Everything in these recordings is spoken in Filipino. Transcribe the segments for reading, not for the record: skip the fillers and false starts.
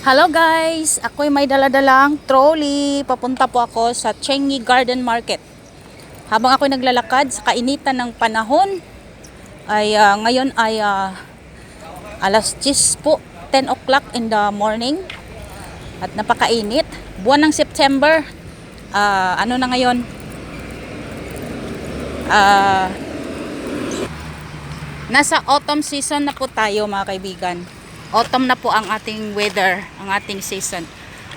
Hello guys! Ako'y may daladalang trolley. Papunta po ako sa Chengi Garden Market. Habang ako'y naglalakad sa kainitan ng panahon, ay ngayon ay alas 10 po, 10 o'clock in the morning. At napakainit. Buwan ng September, ano na ngayon? Nasa autumn season na po tayo mga kaibigan. Autumn na po ang ating weather, ang ating season.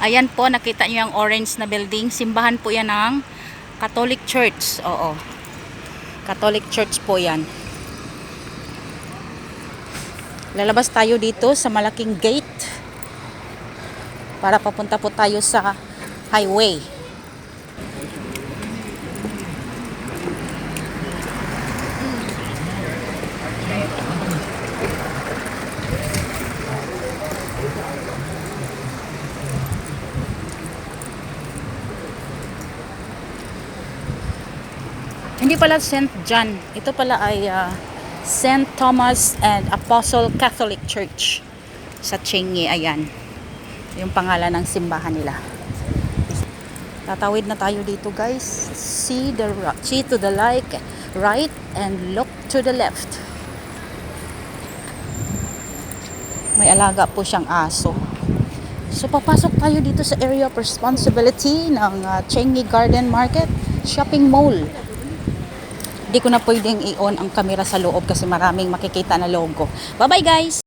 Ayan po, nakita nyo yung orange na building. Simbahan po yan ng Catholic Church. Oo. Catholic Church po yan. Lalabas tayo dito sa malaking gate para papunta po tayo sa highway. Hindi pala St. John. Ito pala ay St. Thomas and Apostle Catholic Church sa Chengi. Ayan. Yung pangalan ng simbahan nila. Tatawid na tayo dito guys. See to the right and look to the left. May alaga po siyang aso. So papasok tayo dito sa area of responsibility ng Chengi Garden Market Shopping Mall. Hindi ko na pwedeng i-on ang camera sa loob kasi maraming makikita na logo. Bye-bye guys!